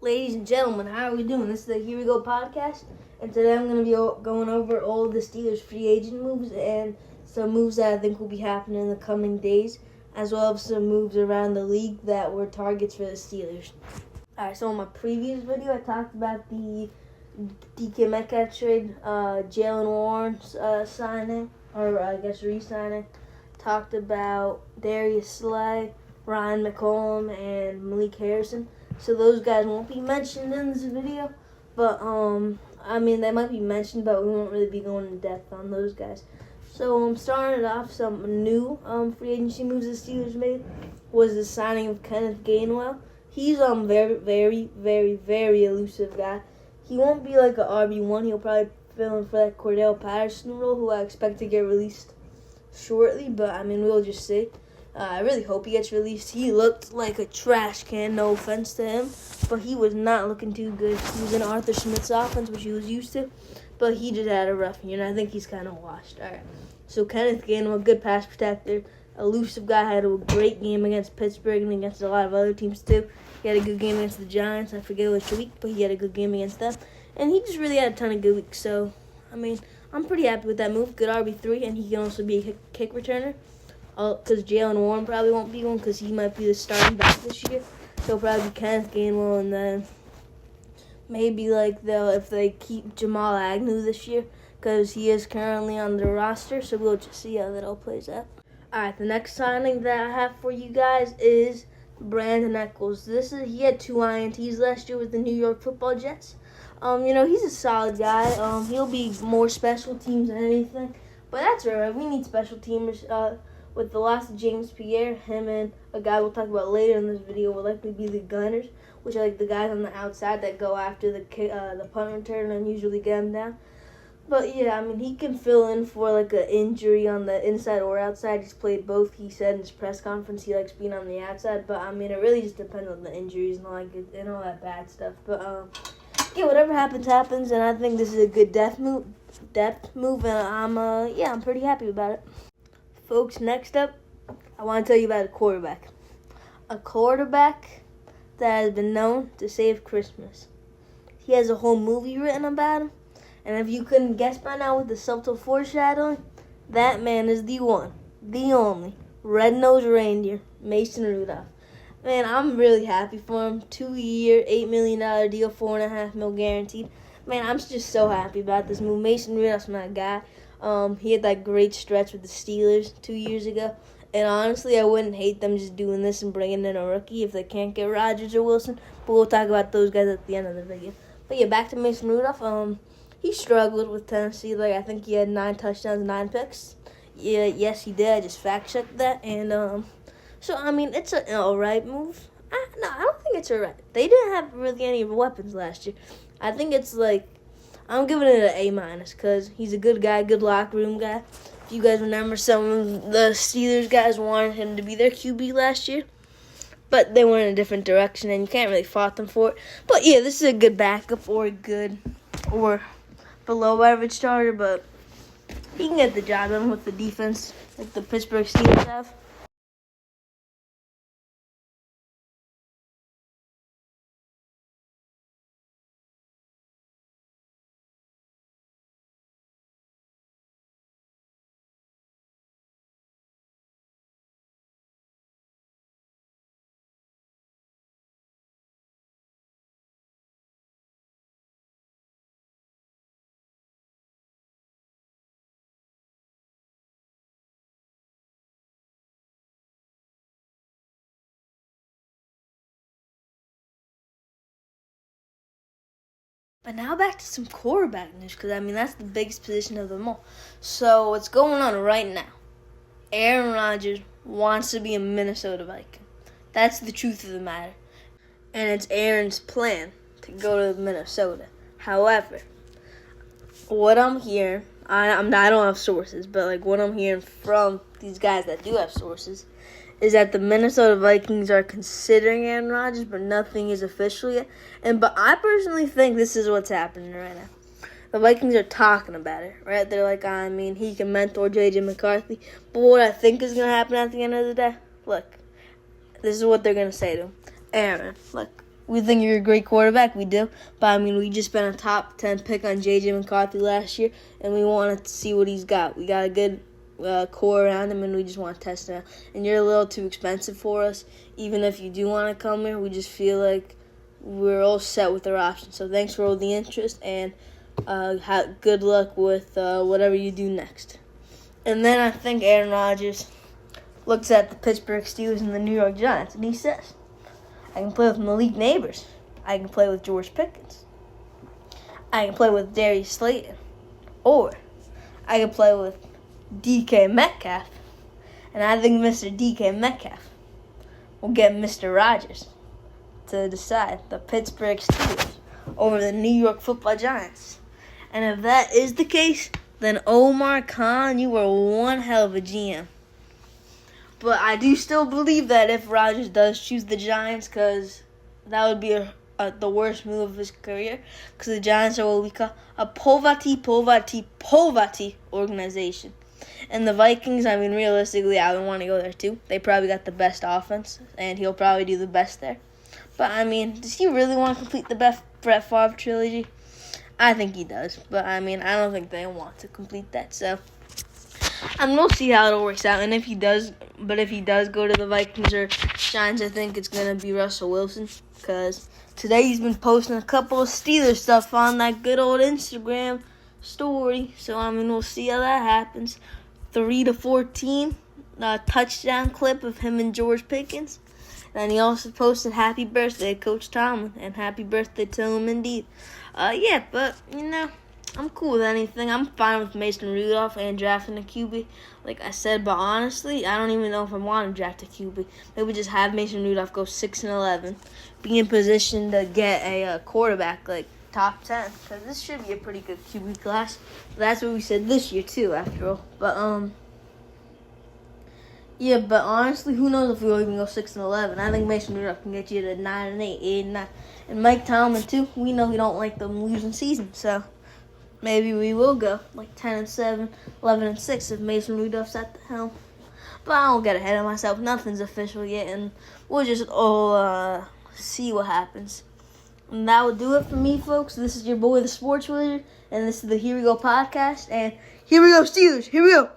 Ladies and gentlemen, how are we doing? This is the Here We Go podcast, and today I'm going to be going over all of the Steelers free agent moves and some moves that I think will be happening in the coming days, as well as some moves around the league that were targets for the Steelers. Alright, so in my previous video, I talked about the DK Metcalf trade, Jaylen Warren's signing, or I guess re-signing. Talked about Darius Slay, Ryan McCollum, and Malik Harrison. So those guys won't be mentioned in this video, but they might be mentioned, but we won't really be going in depth on those guys. So I'm starting off some new free agency moves the Steelers made was the signing of Kenneth Gainwell. He's very, very, very, very elusive guy. He won't be like an RB1. He'll probably fill in for that Cordell Patterson role, who I expect to get released shortly, but we'll just see. I really hope he gets released. He looked like a trash can, no offense to him, but he was not looking too good. He was in Arthur Smith's offense, which he was used to, but he just had a rough year, and I think he's kind of washed. All right. So Kenneth Gainwell, good pass protector, elusive guy, had a great game against Pittsburgh and against a lot of other teams too. He had a good game against the Giants. I forget which week, but he had a good game against them, and he just really had a ton of good weeks. So, I'm pretty happy with that move. Good RB3, and he can also be a kick returner. Because Jaylen Warren probably won't be one because he might be the starting back this year. So probably Kenneth Gainwell, and then maybe if they keep Jamal Agnew this year because he is currently on the roster. So we'll just see how that all plays out. All right, the next signing that I have for you guys is Brandon Echols. He had 2 INTs last year with the New York Football Jets. He's a solid guy. He'll be more special teams than anything, but that's all right. We need special teamers. With the loss of James Pierre, him and a guy we'll talk about later in this video will likely be the gunners, which are like the guys on the outside that go after the punt return and usually get him down. But yeah, he can fill in for like an injury on the inside or outside. He's played both. He said in his press conference he likes being on the outside, but it really just depends on the injuries and all that bad stuff. But yeah, whatever happens, happens, and I think this is a good depth move, and I'm pretty happy about it. Folks, next up, I want to tell you about a quarterback. A quarterback that has been known to save Christmas. He has a whole movie written about him. And if you couldn't guess by now with the subtle foreshadowing, that man is the one, the only, red-nosed reindeer, Mason Rudolph. Man, I'm really happy for him. 2-year, $8 million deal, $4.5 million guaranteed. Man, I'm just so happy about this move. Mason Rudolph's my guy. He had that great stretch with the Steelers 2 years ago. And honestly, I wouldn't hate them just doing this and bringing in a rookie if they can't get Rodgers or Wilson. But we'll talk about those guys at the end of the video. But yeah, back to Mason Rudolph. He struggled with Tennessee. I think he had 9 touchdowns, 9 picks. Yeah, yes, he did. I just fact-checked that. And it's an alright move. No, I don't think it's alright. They didn't have really any weapons last year. I think it's I'm giving it an A- because he's a good guy, good locker room guy. If you guys remember, some of the Steelers guys wanted him to be their QB last year, but they went in a different direction, and you can't really fault them for it. But yeah, this is a good backup or below average starter, but he can get the job done with the defense like the Pittsburgh Steelers have. But now back to some quarterback news, because, that's the biggest position of them all. So what's going on right now? Aaron Rodgers wants to be a Minnesota Viking. That's the truth of the matter. And it's Aaron's plan to go to Minnesota. However, what I'm hearing, I don't have sources, but what I'm hearing from these guys that do have sources is that the Minnesota Vikings are considering Aaron Rodgers, but nothing is official yet. But I personally think this is what's happening right now. The Vikings are talking about it, right? They're like, he can mentor J.J. McCarthy. But what I think is going to happen at the end of the day, look, this is what they're going to say to him. Aaron, look, We think you're a great quarterback. We do. But, I mean, we just spent a top 10 pick on J.J. McCarthy last year, and we wanted to see what he's got. We got a good core around him, and we just want to test him out. And you're a little too expensive for us. Even if you do want to come here, we just feel like we're all set with our options. So thanks for all the interest, and good luck with whatever you do next. And then I think Aaron Rodgers looks at the Pittsburgh Steelers and the New York Giants, and he says, I can play with Malik Neighbors. I can play with George Pickens. I can play with Darius Slayton. Or I can play with DK Metcalf. And I think Mr. DK Metcalf will get Mr. Rodgers to decide the Pittsburgh Steelers over the New York Football Giants. And if that is the case, then Omar Khan, you are one hell of a GM. But I do still believe that if Rodgers does choose the Giants, because that would be the worst move of his career, because the Giants are what we call a poverty organization. And the Vikings, I mean, realistically, I would want to go there too. They probably got the best offense, and he'll probably do the best there. But, I mean, does he really want to complete the Brett Favre trilogy? I think he does. But, I mean, I don't think they want to complete that. So, we'll see how it all works out. And if he does go to the Vikings or Giants, I think it's going to be Russell Wilson. Because today he's been posting a couple of Steelers stuff on that good old Instagram story. So, I mean, we'll see how that happens. 3-14 touchdown clip of him and George Pickens. And he also posted happy birthday, Coach Tomlin, and happy birthday to him indeed. Yeah, but, I'm cool with anything. I'm fine with Mason Rudolph and drafting a QB, like I said. But honestly, I don't even know if I want to draft a QB. Maybe just have Mason Rudolph go 6-11, be in position to get a quarterback like top 10, because this should be a pretty good QB class. That's what we said this year too, after all. But yeah, but honestly, who knows if we'll even go 6-11. I think Mason Rudolph can get you to 9-8, 8-9. And Mike Tomlin, too, we know he don't like them losing seasons. So maybe we will go like 10-7, 11-6 if Mason Rudolph's at the helm. But I don't get ahead of myself. Nothing's official yet, and we'll just all see what happens. And that will do it for me, folks. This is your boy, the Sports Wizard, and this is the Here We Go podcast. And here we go, Steelers. Here we go.